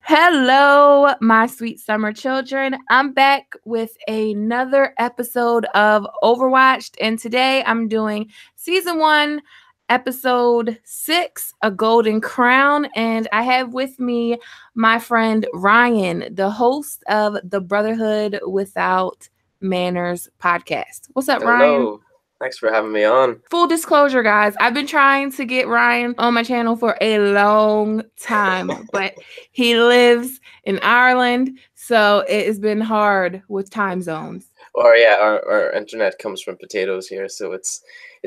Hello, my sweet summer children. I'm back with another episode of Overwatched, and today I'm doing season 1, episode 6, A Golden Crown, and I have with me my friend Ryan, the host of the Brotherhood Without Manners podcast. What's up, Ryan? Hello. Thanks for having me on. Full disclosure, guys, I've been trying to get Ryan on my channel for a long time, but he lives in Ireland, so it has been hard with time zones. Or yeah, our internet comes from potatoes here, so it's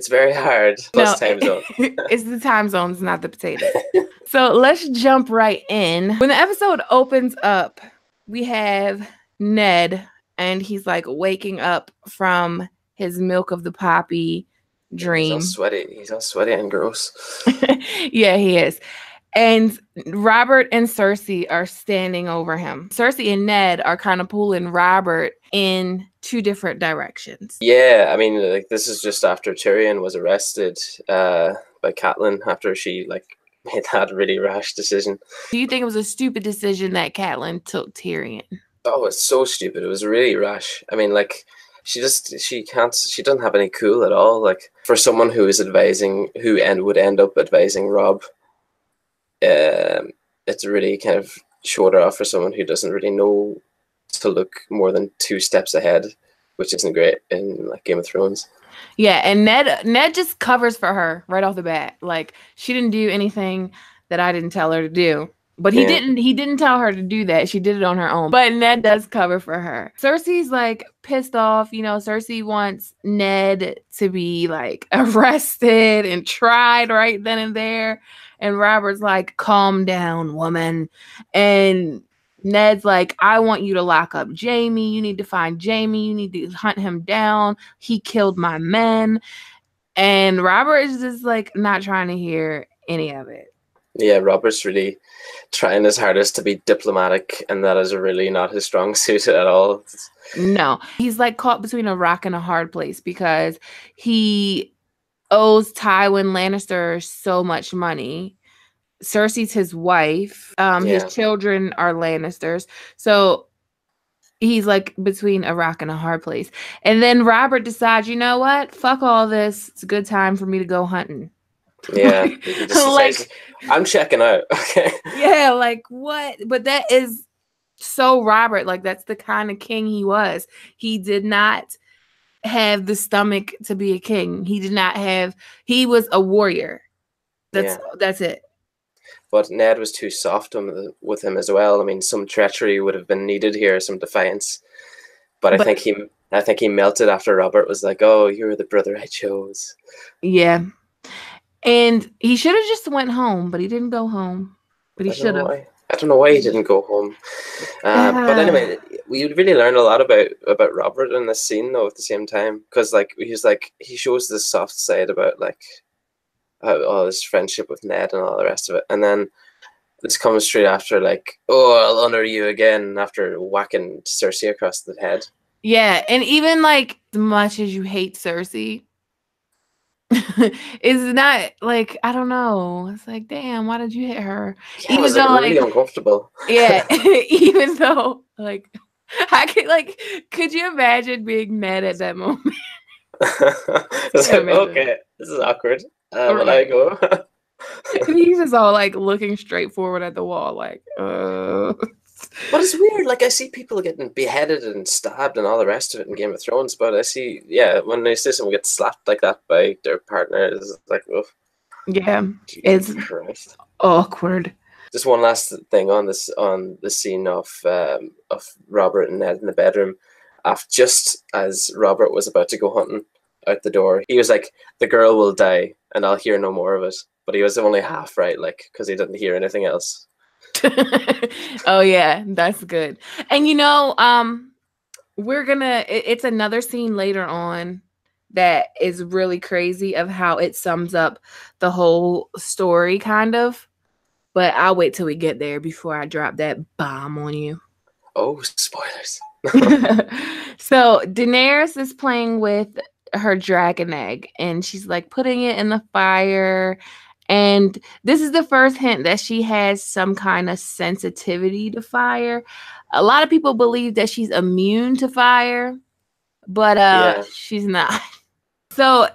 very hard. Plus time zone. It's the time zones, not the potatoes. So let's jump right in. When the episode opens up, we have Ned, and he's like waking up from his milk of the poppy dream. He's all sweaty and gross. Yeah, he is. And Robert and Cersei are standing over him. Cersei and Ned are kind of pulling Robert in two different directions. Yeah, I mean, like, this is just after Tyrion was arrested by Catelyn after she made that really rash decision. Do you think it was a stupid decision that Catelyn took Tyrion? Oh, it's so stupid. It was really rash. I mean, like, she doesn't have any cool at all. Like, for someone who is advising, would end up advising Rob, it's really kind of showed her off for someone who doesn't really know to look more than 2 steps ahead, which isn't great in like Game of Thrones. Yeah, and Ned just covers for her right off the bat. Like, she didn't do anything that I didn't tell her to do. But he didn't tell her to do that. She did it on her own. But Ned does cover for her. Cersei's like pissed off. You know, Cersei wants Ned to be like arrested and tried right then and there. And Robert's like, calm down, woman. And Ned's like, I want you to lock up Jaime. You need to find Jaime. You need to hunt him down. He killed my men. And Robert is just like not trying to hear any of it. Yeah, Robert's really trying his hardest to be diplomatic, and that is really not his strong suit at all. No, he's like caught between a rock and a hard place because he owes Tywin Lannister so much money. Cersei's his wife. His children are Lannisters. So he's like between a rock and a hard place. And then Robert decides, you know what? Fuck all this. It's a good time for me to go hunting. Yeah, like, I'm checking out. Okay. Yeah, like what? But that is so Robert. Like, that's the kind of king he was. He did not have the stomach to be a king. He was a warrior. That's it. But Ned was too soft with him as well. I mean, some treachery would have been needed here, some defiance. But I think he melted after Robert was like, "Oh, you're the brother I chose." Yeah. And he should have just went home, but he didn't go home. But he should have. I don't know why he didn't go home. But anyway, we really learned a lot about Robert in this scene, though, at the same time. Because he shows this soft side about like all his friendship with Ned and all the rest of it. And then this comes straight after, like, "Oh, I'll honor you again," after whacking Cersei across the head. Yeah, and even like as much as you hate Cersei, it's not like, I don't know. It's like, damn, why did you hit her? Yeah, even though really uncomfortable. Yeah, even though like could you imagine being Ned at that moment? It's like, okay, this is awkward. Will I go? He's just all like looking straight forward at the wall, like, But it's weird. Like, I see people getting beheaded and stabbed and all the rest of it in Game of Thrones, but I see, when I see someone get slapped like that by their partner, it's like, oh. Yeah, Jesus it's Christ. Awkward. Just one last thing on the scene of Robert and Ned in the bedroom. Just as Robert was about to go hunting out the door, he was like, "The girl will die, and I'll hear no more of it." But he was only half right, like, because he didn't hear anything else. Oh yeah, that's good. And you know, it's another scene later on that is really crazy of how it sums up the whole story, kind of. But I'll wait till we get there before I drop that bomb on you. Oh, spoilers. So Daenerys is playing with her dragon egg, and she's like putting it in the fire, And this is the first hint that she has some kind of sensitivity to fire. A lot of people believe that she's immune to fire, but she's not. So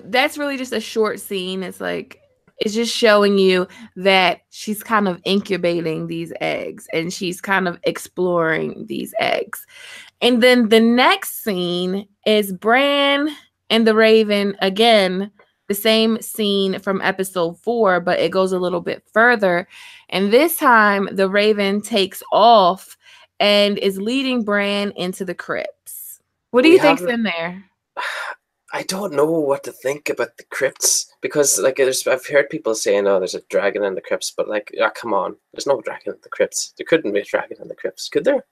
that's really just a short scene. It's just showing you that she's kind of incubating these eggs and she's kind of exploring these eggs. And then the next scene is Bran and the Raven, again, the same scene from episode 4, but it goes a little bit further. And this time the Raven takes off and is leading Bran into the crypts. What do you think's in there? I don't know what to think about the crypts, because like I've heard people saying, "Oh, there's a dragon in the crypts," but like, oh, come on, there's no dragon in the crypts. There couldn't be a dragon in the crypts, could there?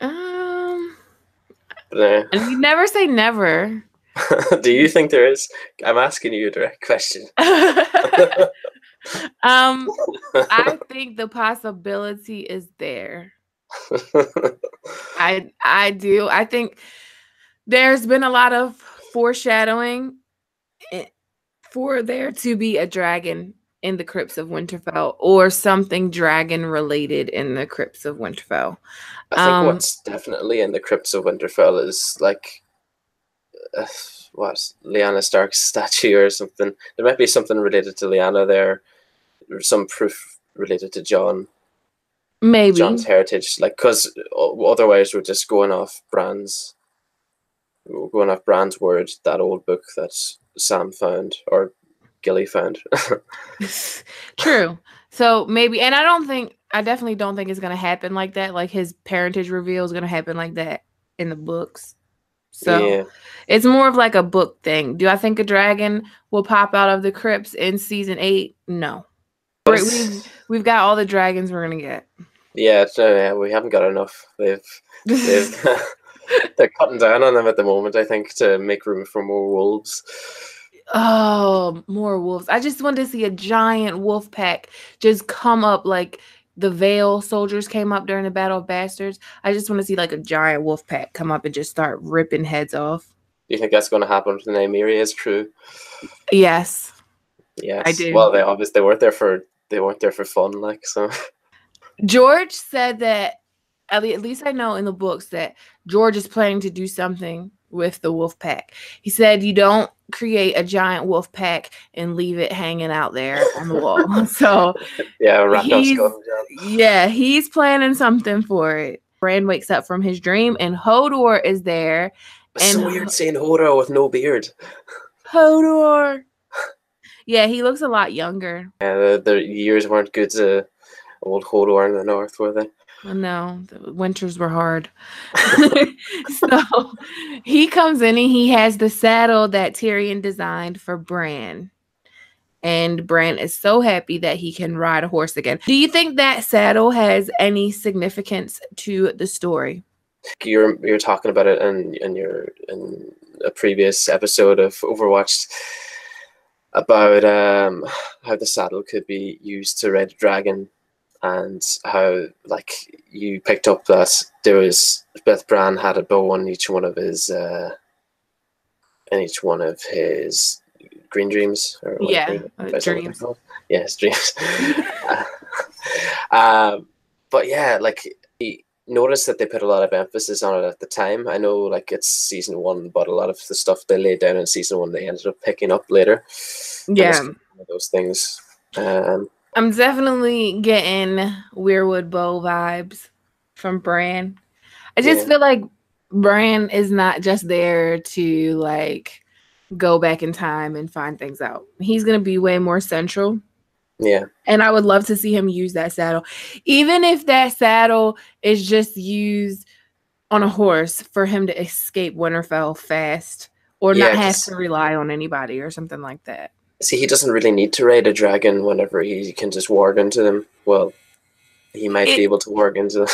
You never say never. Do you think there is? I'm asking you a direct question. I think the possibility is there. I do. I think there's been a lot of foreshadowing for there to be a dragon in the crypts of Winterfell, or something dragon related in the crypts of Winterfell. I think what's definitely in the crypts of Winterfell is like Lyanna Stark's statue or something. There might be something related to Lyanna there, or some proof related to Jon. Maybe Jon's heritage, like, because otherwise we're just going off Bran's word, that old book that Sam found, or Gilly found. True. So maybe, and I definitely don't think it's going to happen like that. Like his parentage reveal is going to happen like that in the books. So it's more of like a book thing. Do I think a dragon will pop out of the crypts in season 8? No. We've got all the dragons we're going to get. Yeah, we haven't got enough. They've they're cutting down on them at the moment, I think, to make room for more wolves. Oh, more wolves. I just want to see a giant wolf pack just come up, like the Vale soldiers came up during the Battle of Bastards. I just want to see like a giant wolf pack come up and just start ripping heads off. Do you think that's going to happen to the Nymeria's crew? Yes. Yes. I do. Well, they weren't there for fun, like, so. George said that, at least I know in the books, that George is planning to do something with the wolf pack. He said you don't create a giant wolf pack and leave it hanging out there on the wall. So he's planning something for it. Bran wakes up from his dream and Hodor is there. It's so weird seeing Hodor with no beard. Hodor. Yeah, he looks a lot younger. Yeah, the years weren't good to old Hodor in the north, were they? No, the winters were hard. So he comes in and he has the saddle that Tyrion designed for Bran. And Bran is so happy that he can ride a horse again. Do you think that saddle has any significance to the story? You're talking about it in a previous episode of Overwatched about how the saddle could be used to ride a dragon. And how, like, you picked up that Bran had a bow in each one of his green dreams. Or dreams. Yes, dreams. But yeah, like, he noticed that they put a lot of emphasis on it at the time. I know, like, it's season 1, but a lot of the stuff they laid down in season 1 they ended up picking up later. Yeah, one of those things. I'm definitely getting Weirwood Bow vibes from Bran. I just feel like Bran is not just there to like go back in time and find things out. He's going to be way more central. Yeah. And I would love to see him use that saddle. Even if that saddle is just used on a horse for him to escape Winterfell fast, or not have to rely on anybody or something like that. See, he doesn't really need to ride a dragon whenever he can just warg into them. Well, he might be able to warg into them.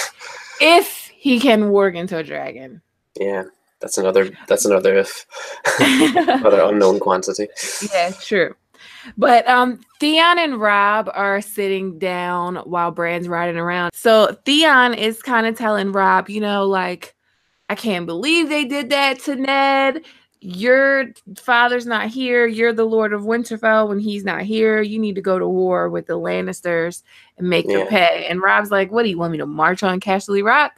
If he can warg into a dragon. Yeah, that's another if. Another unknown quantity. Yeah, true. But Theon and Robb are sitting down while Bran's riding around. So Theon is kind of telling Robb, like, I can't believe they did that to Ned. your father's not here. You're the Lord of Winterfell when he's not here. You need to go to war with the Lannisters and make them pay. And Rob's like, what do you want me to march on Castle Rock?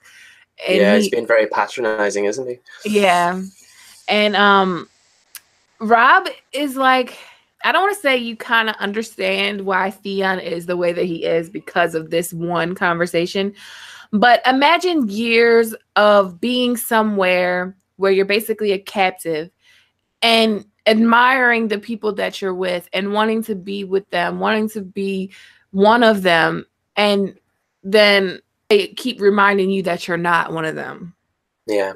And he's been very patronizing, isn't he? Yeah. And Rob is like, I don't want to say you kind of understand why Theon is the way that he is because of this one conversation. But imagine years of being somewhere where you're basically a captive and admiring the people that you're with and wanting to be with them, wanting to be one of them. And then they keep reminding you that you're not one of them. Yeah.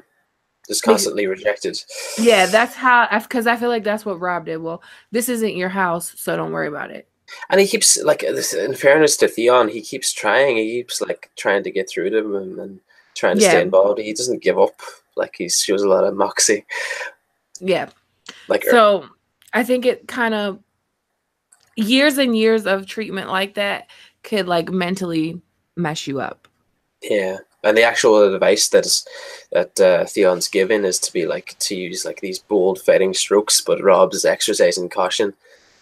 Just constantly rejected. Yeah, that's how, because I feel like that's what Rob did. Well, this isn't your house, so don't worry about it. And he keeps, like, in fairness to Theon, he keeps trying. He keeps, like, trying to get through to him and trying to stay involved. He doesn't give up. Like, he shows a lot of moxie. Yeah. Like, so I think it kind of, years and years of treatment like that could, like, mentally mess you up. Yeah. And the actual advice that Theon's given is to be like to use like these bold fighting strokes, but Rob is exercising caution,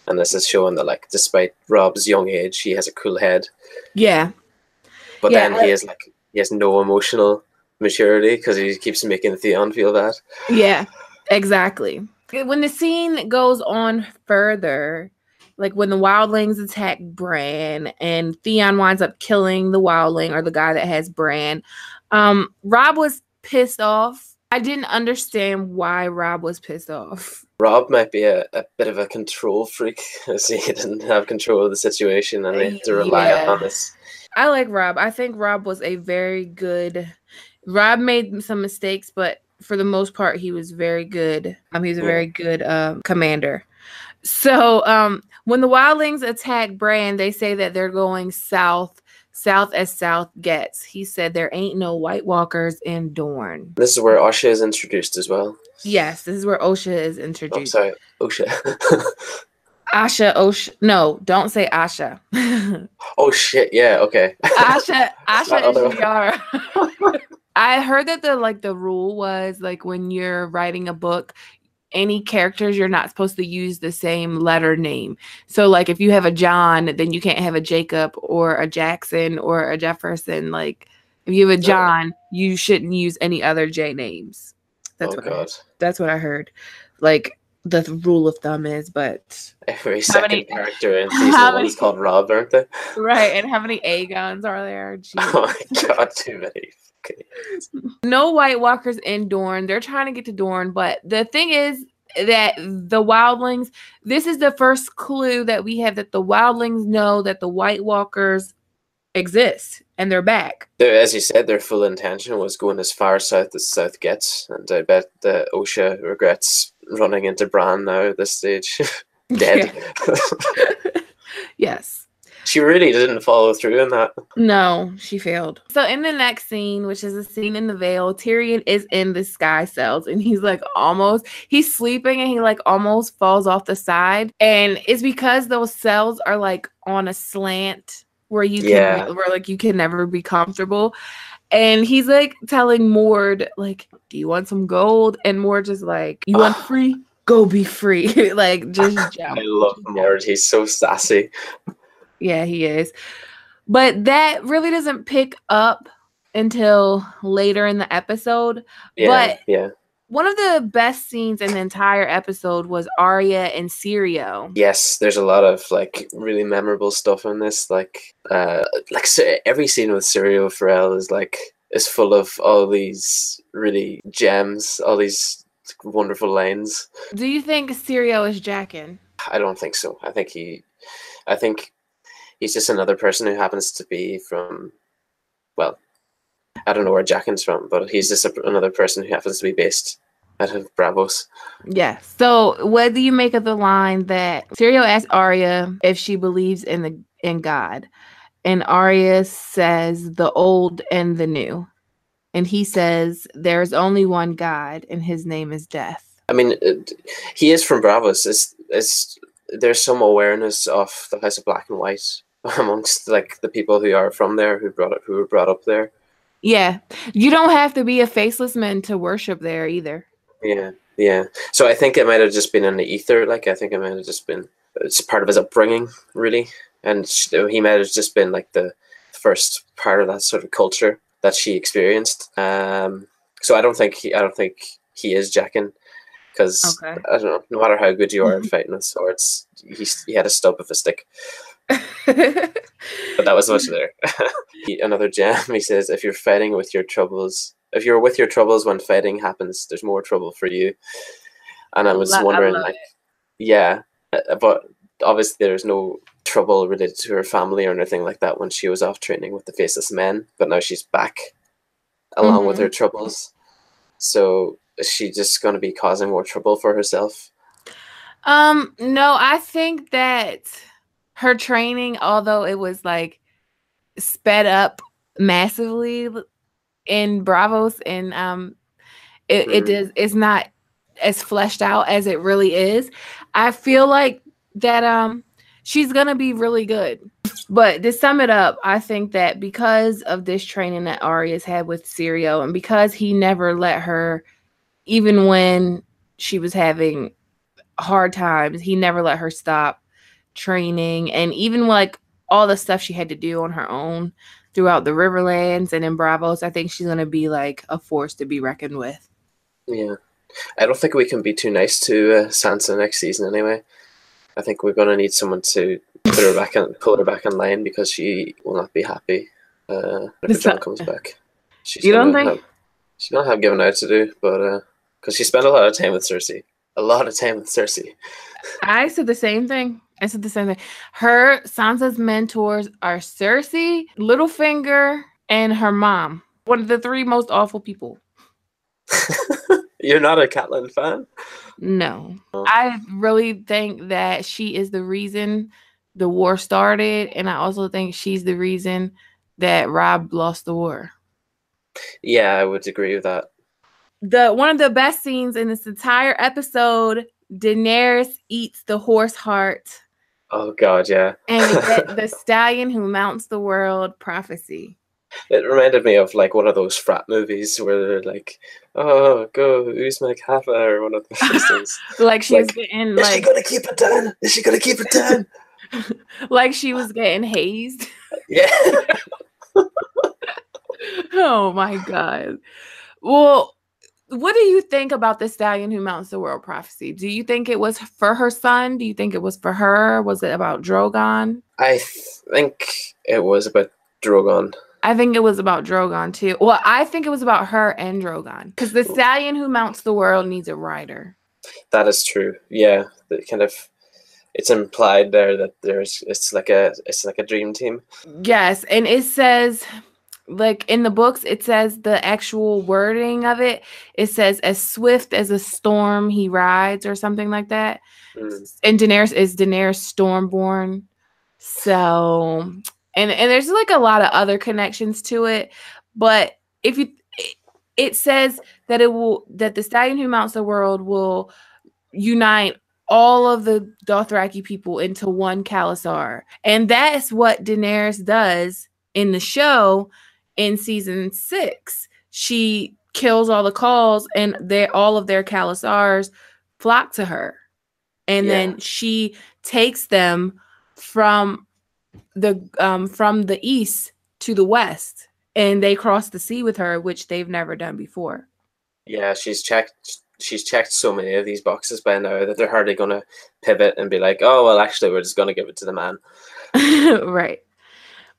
and this is showing that like despite Rob's young age, he has a cool head. Yeah, but then he has no emotional maturity because he keeps making Theon feel bad. Yeah, exactly. When the scene goes on further, like when the wildlings attack Bran and Theon winds up killing the wildling or the guy that has Bran, Rob was pissed off. I didn't understand why Rob was pissed off. Rob might be a bit of a control freak, as he didn't have control of the situation and they had to rely on this. I like Rob. I think Rob was a very good... Rob made some mistakes, but for the most part, he was very good. He was a very good commander. So when the wildlings attack Bran, they say that they're going south as south gets. He said there ain't no White Walkers in Dorne. This is where Osha is introduced as well. Yes, this is where Osha is introduced. Oh, sorry, Osha. Osha. No, don't say Asha. Oh shit! Yeah, okay. Asha is Yara. I heard that the rule was like when you're writing a book, any characters, you're not supposed to use the same letter name. So like if you have a John, then you can't have a Jacob or a Jackson or a Jefferson. Like if you have a John, you shouldn't use any other J names. That's that's what I heard. Like the rule of thumb is, but every second character in season 1 is called Rob, aren't they? Right. And how many Aegons are there? Jeez. Oh my god, too many. Okay. No White Walkers in Dorne. They're trying to get to Dorne, but the thing is that the wildlings, this is the first clue that we have that the wildlings know that the White Walkers exist and they're back. As you said, their full intention was going as far south as south gets, and I bet the Osha regrets running into Bran now at this stage. Dead. Yes. She really didn't follow through in that. No, she failed. So in the next scene, which is a scene in the Vale, Tyrion is in the sky cells and he's like he's sleeping and he like almost falls off the side. And it's because those cells are like on a slant where you can never be comfortable. And he's like telling Mord, like, do you want some gold? And Mord just like, you want free? Go be free. Like just jump. I love Mord. He's so sassy. Yeah, he is. But that really doesn't pick up until later in the episode. But one of the best scenes in the entire episode was Arya and Syrio. Yes, there's a lot of like really memorable stuff in this. Like every scene with Syrio Farrell is full of all these really gems, all these wonderful lines. Do you think Syrio is Jaqen? I don't think so. I think he's just another person who happens to be from, well, I don't know where Jaqen's from, but he's just another person who happens to be based out of Braavos. Yeah. So what do you make of the line that Syrio asks Arya if she believes in God? And Arya says the old and the new. And he says there's only one God and his name is death. I mean, he is from Braavos. There's some awareness of the House of Black and White amongst like the people who are from there, who were brought up there. Yeah, you don't have to be a faceless man to worship there either. Yeah, Yeah. So I think it might have just been in the ether. Like, I think it might have just been, it's part of his upbringing, really. And he might have just been like the first part of that sort of culture that she experienced. So I don't think he is Jackin, because Okay. I don't know. No matter how good you are at fighting with swords, he had a stub of a stick. But that was much there. Another gem. He says, if you're fighting with your troubles, if you're with your troubles when fighting happens, there's more trouble for you. And I was wondering, I love like, yeah, but obviously there's no trouble related to her family or anything like that when she was off training with the Faceless Men, but now she's back along with her troubles. So is she just going to be causing more trouble for herself? No, I think that her training, although it was like sped up massively in Bravos, and it's not as fleshed out as it really is. I feel like that she's gonna be really good. But to sum it up, I think that because of this training that Arya's had with Syrio, and because he never let her, even when she was having hard times, he never let her stop training. And even like all the stuff she had to do on her own throughout the Riverlands and in Bravos, I think she's going to be like a force to be reckoned with. Yeah. I don't think we can be too nice to Sansa next season anyway. I think we're going to need someone to pull her back in line, because she will not be happy if Jon comes back. She's gonna have given out to do, but because she spent a lot of time with Cersei. I said the same thing. Sansa's mentors are Cersei, Littlefinger, and her mom. One of the three most awful people. You're not a Catelyn fan? No. I really think that she is the reason the war started, and I also think she's the reason that Robb lost the war. Yeah, I would agree with that. One of the best scenes in this entire episode, Daenerys eats the horse heart. Oh God, yeah. And we get the stallion who mounts the world prophecy. It reminded me of like one of those frat movies where they're like, "Oh, go, who's my kappa?" or one of those things. Like she was getting like, "Is she gonna keep it down? Is she gonna keep it down?" Like she was getting hazed. Yeah. Oh my God. Well, what do you think about the stallion who mounts the world prophecy? Do you think it was for her son? Do you think it was for her? Was it about Drogon? I think it was about Drogon. I think it was about Drogon too. Well, I think it was about her and Drogon, because the stallion who mounts the world needs a rider. That is true. Yeah, it's implied there that it's like a dream team. Yes, and it says, like in the books, it says the actual wording of it. It says, "As swift as a storm he rides," or something like that. And Daenerys is Stormborn. So, and there's like a lot of other connections to it, but it says that that the stallion who mounts the world will unite all of the Dothraki people into one Khalasar, and that's what Daenerys does in the show. In season 6, she kills all the Khals, and all of their Khalasars flock to her, and then she takes them from the east to the west, and they cross the sea with her, which they've never done before. Yeah, she's checked so many of these boxes by now that they're hardly going to pivot and be like, "Oh, well, actually, we're just going to give it to the man." Right.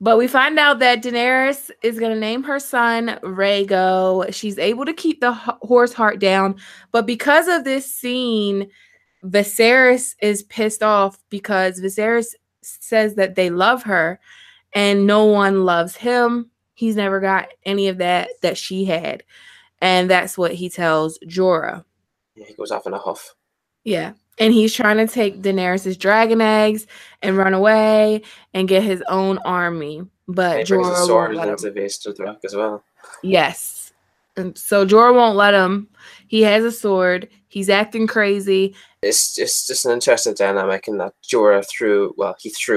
But we find out that Daenerys is going to name her son Rhaego. She's able to keep the horse heart down. But because of this scene, Viserys is pissed off, because Viserys says that they love her and no one loves him. He's never got any of that she had. And that's what he tells Jorah. Yeah, he goes off in a huff. Yeah. And he's trying to take Daenerys' dragon eggs and run away and get his own army. But Jorah won't let him. Into as well. Yes. And so Jorah won't let him. He has a sword. He's acting crazy. It's just an interesting dynamic in that Jorah threw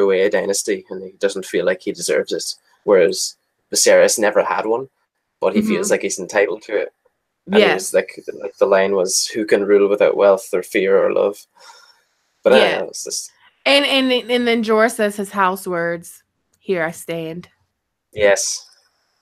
away a dynasty, and he doesn't feel like he deserves it. Whereas Viserys never had one, but he feels like he's entitled to it. And he Yeah. was like the line was, "Who can rule without wealth or fear or love?" But Yeah. it was just And then Jorah says his house words, "Here I stand." yes.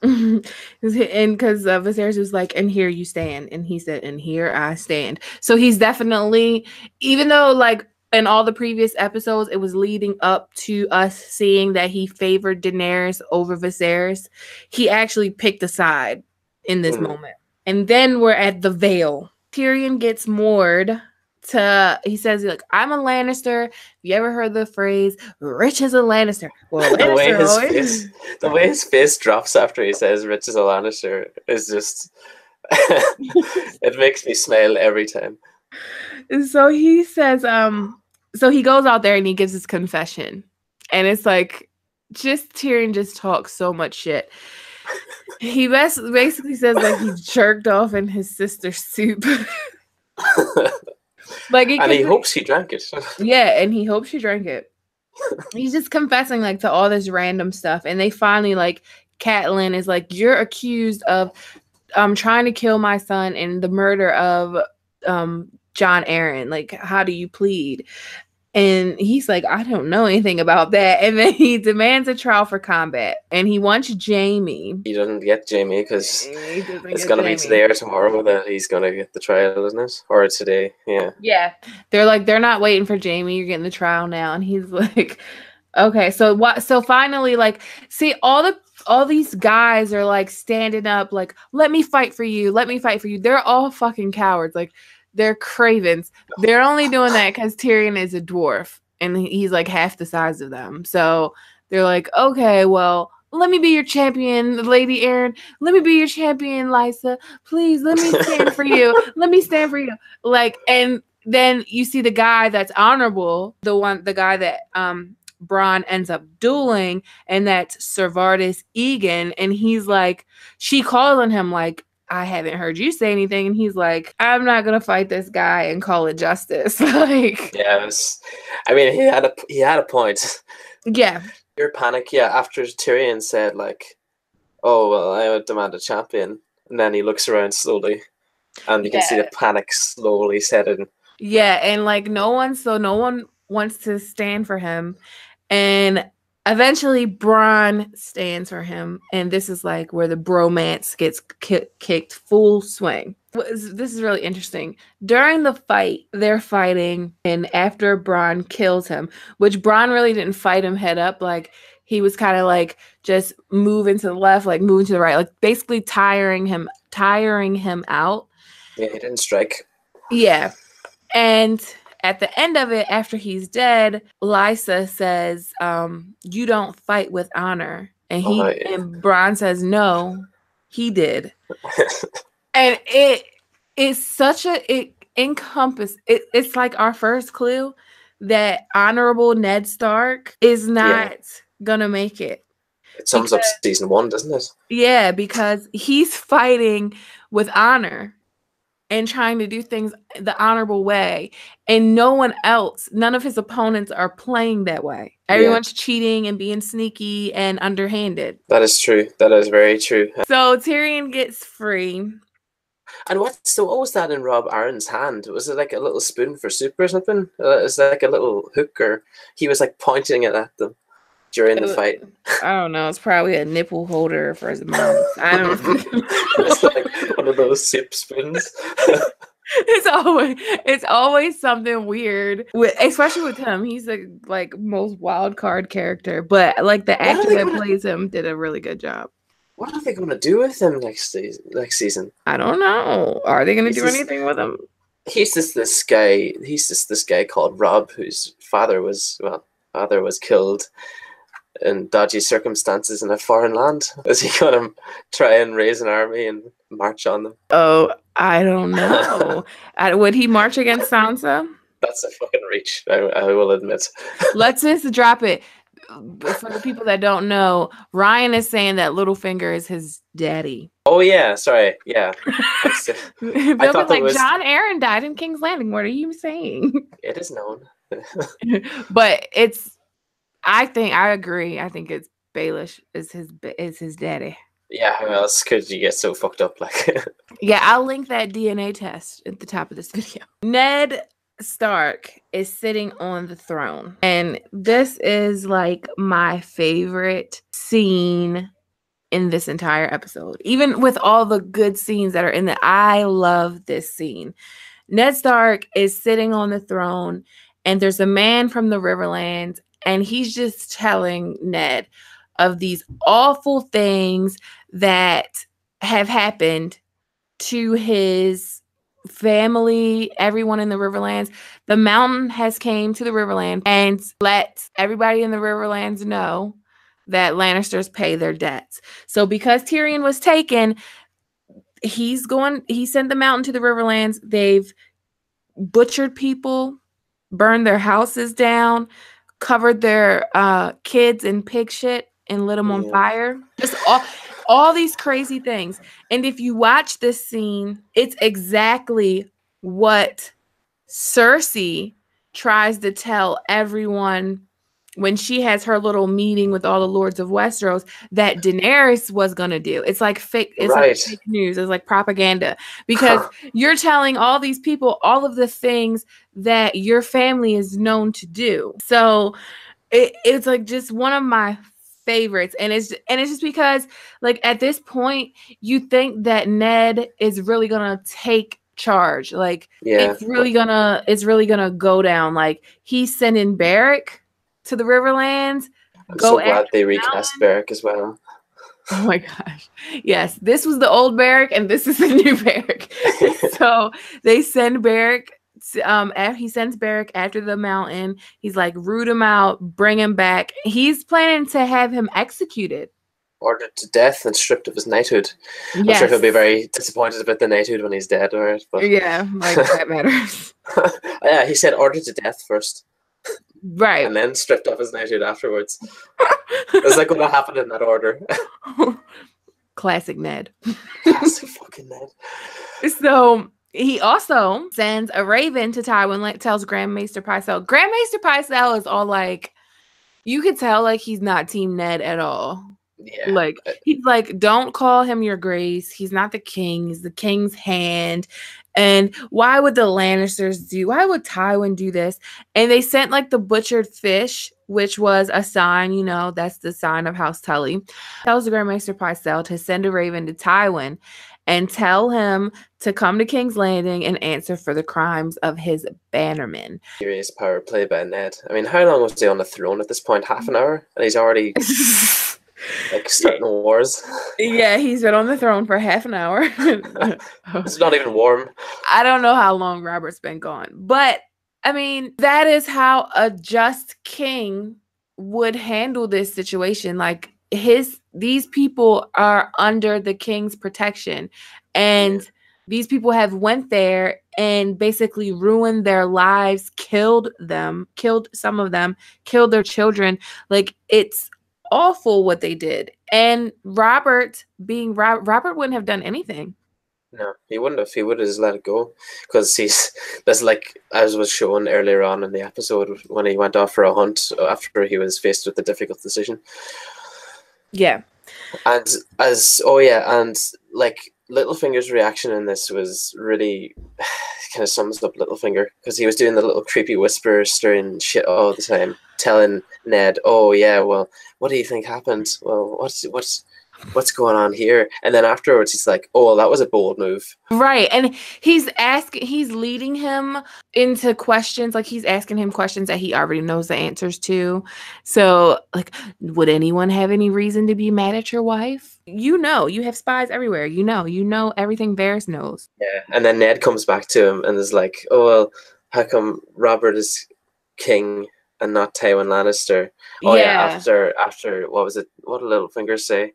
And because Viserys was like, "And here you stand," and he said, "And here I stand." So he's definitely, even though like in all the previous episodes, it was leading up to us seeing that he favored Daenerys over Viserys, he actually picked a side in this moment. And then we're at the Vale. Tyrion gets moored to, he says, like, "I'm a Lannister. Have you ever heard the phrase, rich as a Lannister?" Well, the way Lannister his always... face, the way his face drops after he says "rich as a Lannister" is just it makes me smile every time. So he says, so he goes out there and he gives his confession. And it's like, just Tyrion just talks so much shit. He basically says like he jerked off in his sister's soup. Like, and he hopes he drank it. Yeah, and he hopes she drank it. He's just confessing like to all this random stuff. And they finally, like, Catelyn is like, "You're accused of trying to kill my son and the murder of John Aaron. Like, how do you plead?" And he's like, "I don't know anything about that." And then he demands a trial for combat. And he wants Jaime. He doesn't get Jaime because it's going to be today or tomorrow that he's going to get the trial, isn't it? Or today, yeah. Yeah. They're like, "They're not waiting for Jaime. You're getting the trial now." And he's like, "Okay." So what? So finally, like, see, all these guys are like standing up, like, "Let me fight for you. Let me fight for you." They're all fucking cowards. Like, they're cravens. They're only doing that because Tyrion is a dwarf and he's like half the size of them. So they're like, "Okay, well, let me be your champion, Lady Aaron. Let me be your champion, Lysa. Please, let me stand for you. Let me stand for you." Like, and then you see the guy that's honorable, the guy that Bronn ends up dueling, and that's Ser Vardis Egan, and he's like, she calls on him like, "I haven't heard you say anything," and he's like, "I'm not gonna fight this guy and call it justice." Like, yeah, I mean, he had a point. Yeah. Your panic, yeah. After Tyrion said like, "Oh well, I would demand a champion," and then he looks around slowly, and you can see the panic slowly set in. Yeah, and like no one wants to stand for him. And eventually Bronn stands for him. And this is like where the bromance gets kicked full swing. This is really interesting. During the fight, they're fighting, and after Bronn kills him, which Bronn really didn't fight him head up, like he was kind of like just moving to the left, like moving to the right, like basically tiring him out. Yeah, he didn't strike. Yeah. And at the end of it, after he's dead, Lysa says, "You don't fight with honor." And and Bronn says, "No, he did." And it's such it's like our first clue that honorable Ned Stark is not gonna make it. It sums up season 1, doesn't it? Yeah, because he's fighting with honor and trying to do things the honorable way. And none of his opponents are playing that way. Everyone's cheating and being sneaky and underhanded. That is true. That is very true. So Tyrion gets free. And what was that in Rob Aaron's hand? Was it like a little spoon for soup or something? Is that like a little hook, or he was like pointing it at them during the fight? I don't know. It's probably a nipple holder for his mouth. I don't know. It's like one of those soup spoons. It's always something weird, especially with him. He's the like most wild card character, but like the actor that plays him did a really good job. What are they going to do with him next season? I don't know. Are they going to do anything with him? He's just this guy called Rob, whose father was killed in dodgy circumstances in a foreign land. Is he going to try and raise an army and march on them? Oh, I don't know. Would he march against Sansa? That's a fucking reach, I will admit. Let's just drop it. For the people that don't know, Ryan is saying that Littlefinger is his daddy. Oh yeah, sorry, yeah. They'll be like, John Aaron died in King's Landing. What are you saying? It is known. But I agree. I think it's Baelish is his daddy. Yeah, how else could you get so fucked up? Like, Yeah, I'll link that DNA test at the top of this video. Ned Stark is sitting on the throne, and this is like my favorite scene in this entire episode. Even with all the good scenes that are in it, I love this scene. Ned Stark is sitting on the throne, and there's a man from the Riverlands, and he's just telling Ned of these awful things that have happened to his family, everyone in the Riverlands. The mountain has came to the Riverlands and let everybody in the Riverlands know that Lannisters pay their debts. So because Tyrion was taken, he sent the mountain to the Riverlands. They've butchered people, burned their houses down, covered their kids in pig shit and lit them on fire. Just all these crazy things. And if you watch this scene, it's exactly what Cersei tries to tell everyone when she has her little meeting with all the lords of Westeros that Daenerys was going to do. It's like fake. It's like fake news. It's like propaganda, because you're telling all these people all of the things that your family is known to do. So it's like just one of my favorites, and it's just because like at this point you think that Ned is really gonna take charge, like it's really gonna go down. Like he's sending Beric to the Riverlands. I'm so glad they recast Beric as well. Oh my gosh. Yes, this was the old Beric and this is the new Beric. So they send Beric. He sends Beric after the mountain. He's like, root him out, bring him back. He's planning to have him executed, ordered to death, and stripped of his knighthood. I'm sure he'll be very disappointed about the knighthood when he's dead, right? But yeah, like that matters. Yeah, he said ordered to death first, right, and then stripped off his knighthood afterwards. It's like what happened in that order. Classic Ned. Classic fucking Ned. So he also sends a raven to Tywin, like tells Grand Maester Pycelle. Grand Maester Pycelle is all like, you could tell like he's not Team Ned at all. Yeah. Like he's like, don't call him your grace. He's not the king. He's the king's hand. And why would the Lannisters why would Tywin do this? And they sent like the butchered fish, which was a sign, you know, that's the sign of House Tully. Tells the Grand Maester Pycelle to send a raven to Tywin and tell him to come to King's Landing and answer for the crimes of his bannermen. Serious power play by Ned. I mean, how long was he on the throne at this point? Half an hour? And he's already like starting wars. Yeah, he's been on the throne for half an hour. It's not even warm. I don't know how long Robert's been gone, but I mean, that is how a just king would handle this situation. Like these people are under the king's protection, and these people have went there and basically ruined their lives, killed some of them, killed their children. Like it's awful what they did. And Robert wouldn't have done anything. No, he wouldn't have. He would have just let it go, because that's like, as was shown earlier on in the episode when he went off for a hunt after he was faced with a difficult decision. Yeah. And like Littlefinger's reaction in this was really kind of sums up Littlefinger, because he was doing the little creepy whisper stirring shit all the time, telling Ned, "Oh yeah, well, what do you think happened? Well, what's going on here?" And then afterwards he's like, "Oh, well, that was a bold move." Right. And he's leading him into questions, like he's asking him questions that he already knows the answers to. So like, would anyone have any reason to be mad at your wife? You know, you have spies everywhere. You know everything Varys knows. Yeah. And then Ned comes back to him and is like, "Oh, well, how come Robert is king and not Tywin Lannister?" Oh yeah, after what was it? What did Littlefinger say?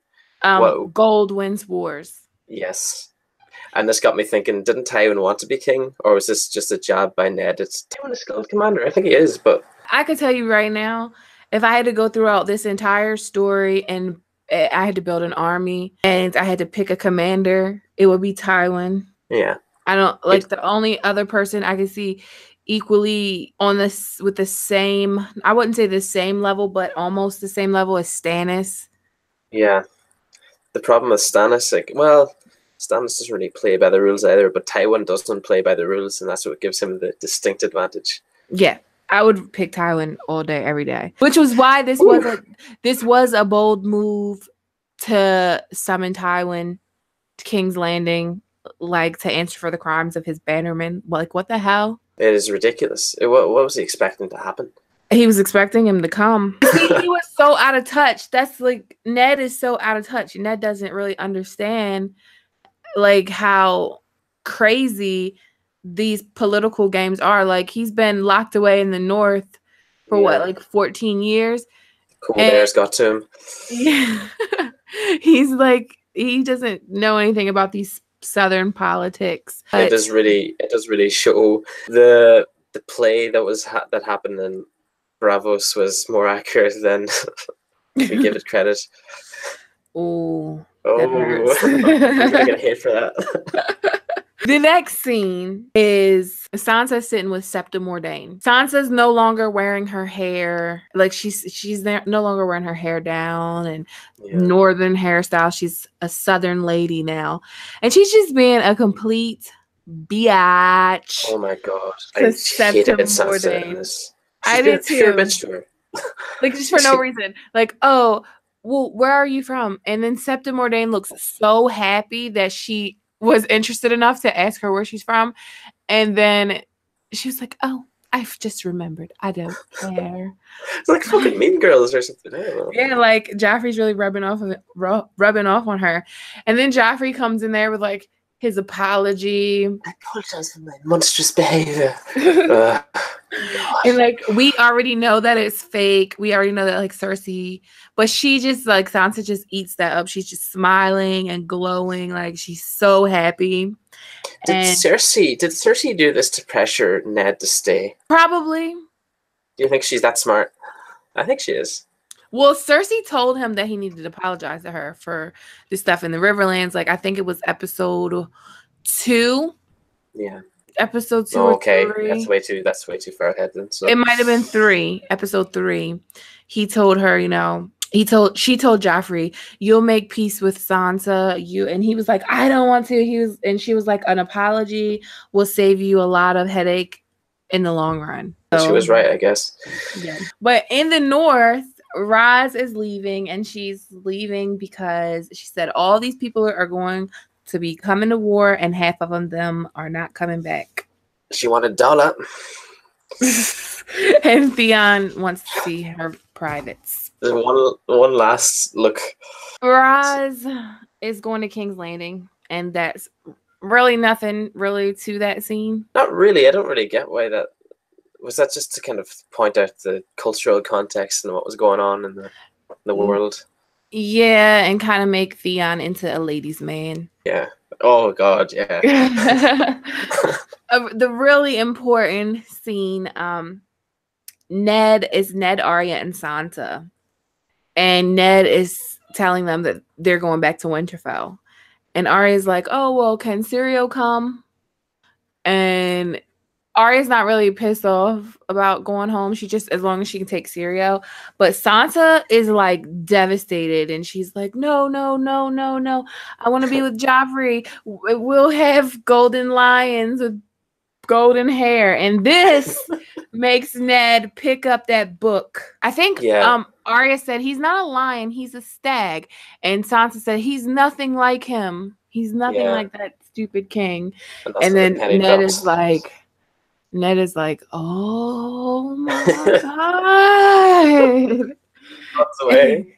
Gold wins wars. Yes. And this got me thinking, didn't Tywin want to be king? Or was this just a jab by Ned? It's Tywin is skilled commander. I think he is, but I could tell you right now, if I had to go throughout this entire story and I had to build an army and I had to pick a commander, it would be Tywin. Yeah. I don't like the only other person I could see equally on this with the same, I wouldn't say the same level, but almost the same level as Stannis. Yeah. the problem with Stannis, like, well, Stannis doesn't really play by the rules either, but Tywin doesn't play by the rules, and that's what gives him the distinct advantage. Yeah, I would pick Tywin all day, every day. Which was why this was a bold move to summon Tywin to King's Landing, like to answer for the crimes of his bannermen. Like, what the hell? It is ridiculous. What was he expecting to happen? He was expecting him to come. He was so out of touch. That's like, Ned is so out of touch. Ned doesn't really understand like how crazy these political games are. Like, he's been locked away in the North for what, like 14 years? Cold air's got to him. Yeah. He's like, he doesn't know anything about these Southern politics. It does really show the play that that happened in Bravos was more accurate than we give it credit. Oh, I'm gonna get hate for that. The next scene is Sansa sitting with Septa Mordain. Sansa's no longer wearing her hair, like she's no longer wearing her hair down and northern hairstyle. She's a southern lady now, and she's just being a complete biatch. Oh my god, I hated Sansa in this. I did too. Like, just for no reason. Like, oh, well, where are you from? And then Septa Mordain looks so happy that she was interested enough to ask her where she's from. And then she was like, oh, I've just remembered. I don't care. It's like fucking Mean Girls or something. I don't know. Yeah, like Joffrey's really rubbing off on her. And then Joffrey comes in there with like his apology. I apologize for my monstrous behavior. And like, we already know that it's fake. We already know that like Cersei, but she just like, Sansa just eats that up. She's just smiling and glowing, like she's so happy. Did Cersei do this to pressure Ned to stay? Probably. Do you think she's that smart? I think she is. Well, Cersei told him that he needed to apologize to her for the stuff in the Riverlands. Like, I think it was episode 2. Yeah. Episode 2 okay. or 3. That's way too far ahead then. So. It might have been 3. Episode 3. He told her, she told Joffrey, you'll make peace with Sansa. And he was like, I don't want to. She was like, an apology will save you a lot of headache in the long run. So, she was right, I guess. Yeah. But in the North, Rouge is leaving, and she's leaving because she said all these people are going to be coming to war, and half of them are not coming back. She wanted Dala. And Theon wants to see her privates. There's one last look. Rouge is going to King's Landing, and that's really nothing really to that scene. Not really. I don't really get why that was. That just to kind of point out the cultural context and what was going on in the world. Yeah, and kind of make Theon into a ladies' man. Yeah. Oh God, yeah. The really important scene, Ned, Arya, and Sansa. And Ned is telling them that they're going back to Winterfell. And Arya's like, oh, well, can Syrio come? And Arya's not really pissed off about going home. She just, as long as she can take Syrio. But Sansa is like devastated, and she's like, no. I want to be with Joffrey. We'll have golden lions with golden hair. And this makes Ned pick up that book. I think Arya said, he's not a lion, he's a stag. And Sansa said, he's nothing like him. He's nothing like that stupid king. And then Ned is like, oh my God. Away.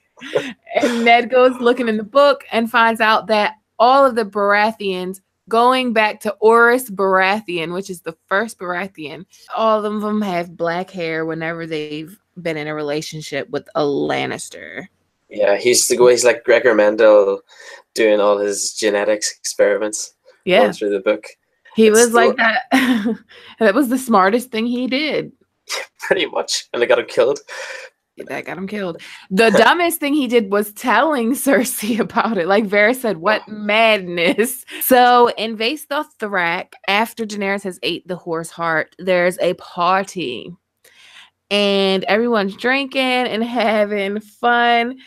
And Ned goes looking in the book and finds out that all of the Baratheons, going back to Orys Baratheon, which is the first Baratheon, all of them have black hair whenever they've been in a relationship with a Lannister. Yeah, he's like Gregor Mendel doing all his genetics experiments. Yeah. Going through the book. He was like that. That was the smartest thing he did. Pretty much. And they got him killed. That got him killed. The dumbest thing he did was telling Cersei about it. Like Varys said, what madness. So in Vaestal Thrak, after Daenerys has ate the horse heart, there's a party. And everyone's drinking and having fun.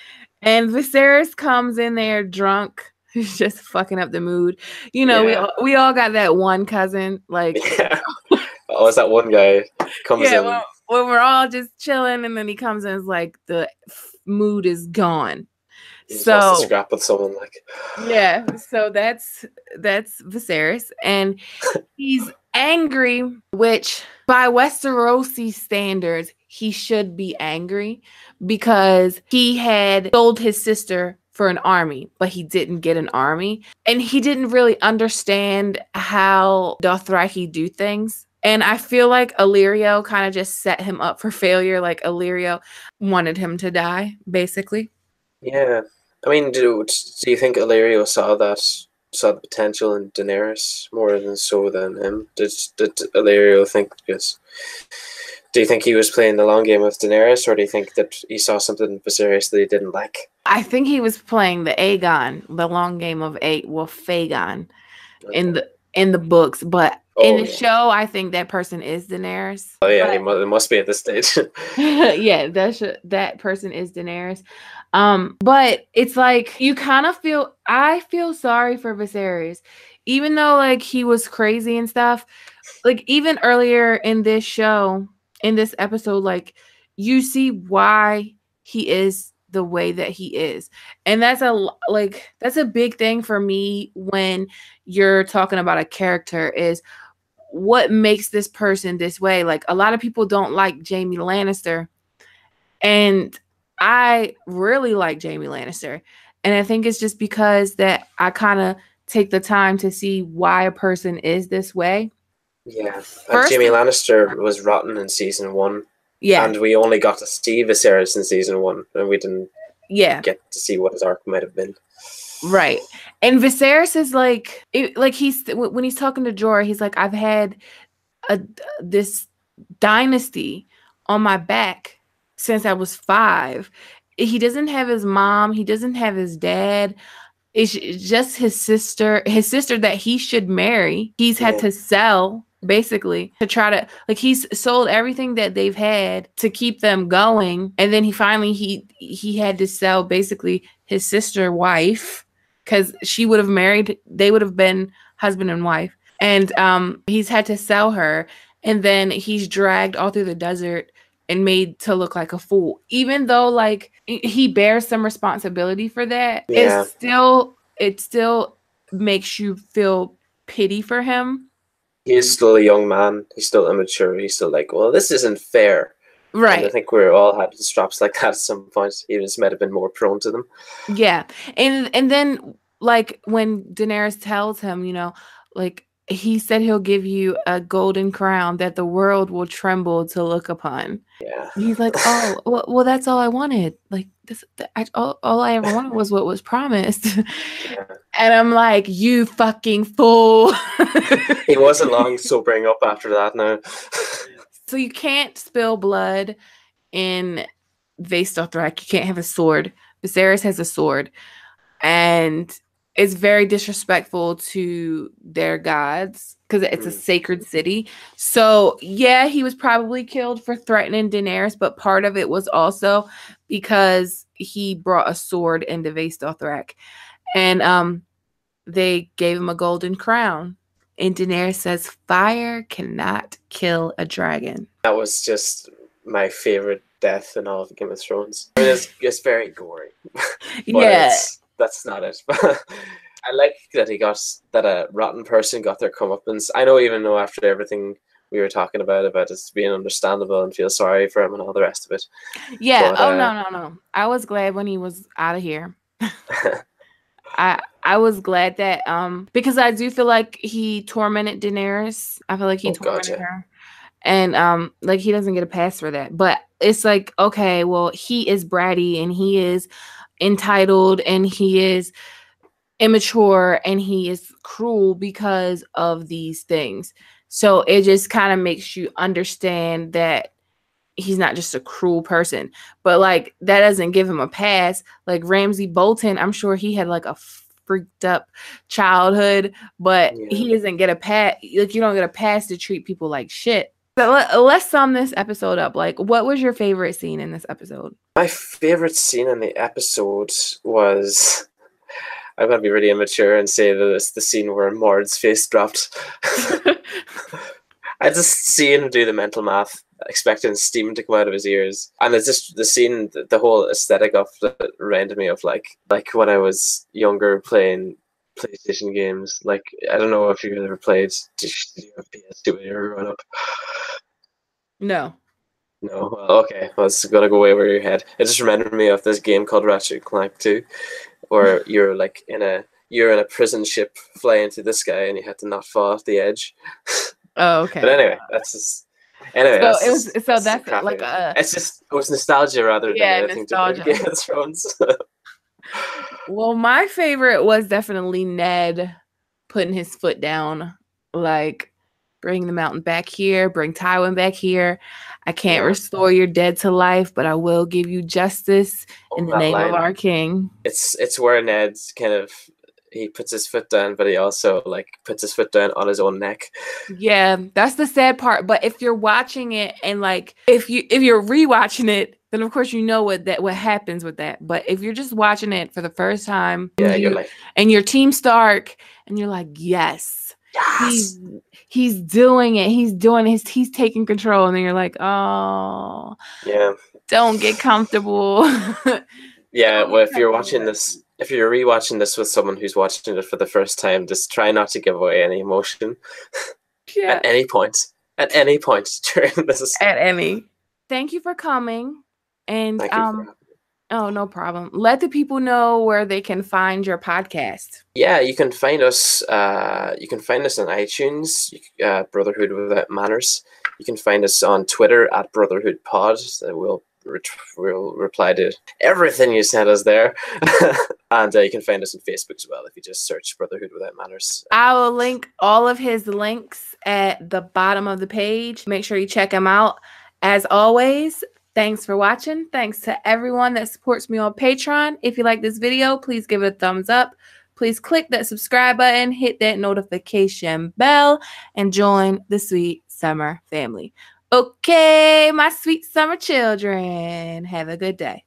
And Viserys comes in there drunk. He's just fucking up the mood. You know, Yeah. we all got that one cousin, like Yeah. Oh, it's that one guy comes in. well, when we're all just chilling, and then he comes in, it's like the mood is gone. He just wants to So scrap with someone, like. yeah, so that's Viserys, and he's angry, which by Westerosi standards, he should be angry because he had sold his sister for an army, but he didn't get an army, and he didn't really understand how Dothraki do things. And I feel like Illyrio kind of just set him up for failure. Like Illyrio wanted him to die, basically. Yeah. I mean, do you think Illyrio saw the potential in Daenerys more than him? Did Illyrio think, because do you think he was playing the long game with Daenerys, or do you think that he saw something in Viserys that he didn't like? I think he was playing the long game of Fagon in the books, but in the show, I think that person is Daenerys. Oh yeah, it must be at this stage. Yeah, that person is Daenerys. But it's like I feel sorry for Viserys, even though like he was crazy and stuff. Like even earlier in this show, in this episode, like you see why he is the way that he is, and that's a big thing for me when you're talking about a character is what makes this person this way. Like a lot of people don't like Jaime Lannister, and I really like Jaime Lannister, and I think it's just because that I kind of take the time to see why a person is this way. Yeah, and Jaime Lannister was rotten in season 1. Yeah, and we only got to see Viserys in season 1, and we didn't get to see what his arc might have been. Right. And Viserys is like when he's talking to Jorah, he's like, I've had this dynasty on my back since I was 5. He doesn't have his mom. He doesn't have his dad. It's just his sister that he should marry. He's had to sell basically to try to he's sold everything that they've had to keep them going. And then he had to sell basically his sister wife because she would have married. They would have been husband and wife. And he's had to sell her. And then he's dragged all through the desert and made to look like a fool, even though like he bears some responsibility for that. Yeah. It still makes you feel pity for him. He's still a young man. He's still immature. He's still like, well, this isn't fair. Right. And I think we all had straps like that at some point. Even might have been more prone to them. Yeah. And then like when Daenerys tells him, like he said he'll give you a golden crown that the world will tremble to look upon. Yeah. And he's like, oh, well, that's all I wanted. Like all I ever wanted was what was promised. Yeah. And I'm like, you fucking fool. He wasn't long sobering up after that now. So you can't spill blood in Vaes Dothrak. You can't have a sword. Viserys has a sword. And it's very disrespectful to their gods because it's a sacred city. So, yeah, he was probably killed for threatening Daenerys, but part of it was also because he brought a sword into Vaes Dothrak. And they gave him a golden crown. And Daenerys says, fire cannot kill a dragon. That was just my favorite death in all of Game of Thrones. I mean, it's very gory. Yeah. That's not it. I like that a rotten person got their comeuppance. I know, even though after everything we were talking about it being understandable and feel sorry for him and all the rest of it. Yeah. But, no. I was glad when he was out of here. I was glad that because I do feel like he tormented Daenerys. I feel like he tormented her. And like he doesn't get a pass for that. But it's like, okay, well, he is bratty and he is entitled and he is immature and he is cruel because of these things. So it just kind of makes you understand that he's not just a cruel person. But like that doesn't give him a pass. Like Ramsay Bolton, I'm sure he had like a freaked up childhood, but he doesn't get a pass. Like you don't get a pass to treat people like shit. So let's sum this episode up. Like, what was your favorite scene in this episode? My favorite scene in the episode was, I'm going to be really immature and say that it's the scene where Mord's face dropped. I just see him do the mental math, expecting steam to come out of his ears. And it's just the scene, the whole aesthetic of it reminded me of like when I was younger playing PlayStation games. Like, I don't know if you've ever played, did you have PS2 when you were growing up? No. No? Well, okay. Well, it's going to go way over your head. It just reminded me of this game called Ratchet & Clank 2, where you're like in a prison ship flying through the sky and you had to not fall off the edge. Oh, okay. But anyway, that's just... Anyway, so that's like it was nostalgia rather than anything nostalgia. To do with Game of Thrones. Well, my favorite was definitely Ned putting his foot down, like, bring the mountain back here, bring Tywin back here. I can't restore your dead to life, but I will give you justice in the name of our king. It's where Ned's kind of, he puts his foot down, but he also like puts his foot down on his own neck. Yeah, that's the sad part. But if you're watching it and like if you're rewatching it, then of course you know what happens with that. But if you're just watching it for the first time, you're like, and your Team Stark, and you're like, yes. He's doing it. He's taking control, and then you're like, oh, yeah, don't get comfortable. Yeah, well, if you're watching this, if you're rewatching this with someone who's watching it for the first time, just try not to give away any emotion. Yeah. At any point during this. Thank you for coming, and Thank you for oh, no problem. Let the people know where they can find your podcast. Yeah, you can find us. You can find us on iTunes, Brotherhood Without Manners. You can find us on Twitter at Brotherhood Pod. We'll reply to everything you sent us there, and you can find us on Facebook as well if you just search Brotherhood Without Manners. I will link all of his links at the bottom of the page. Make sure you check him out. As always, thanks for watching. Thanks to everyone that supports me on Patreon. If you like this video, please give it a thumbs up. Please click that subscribe button, hit that notification bell, and join the Sweet Summer family. Okay, my sweet summer children, have a good day.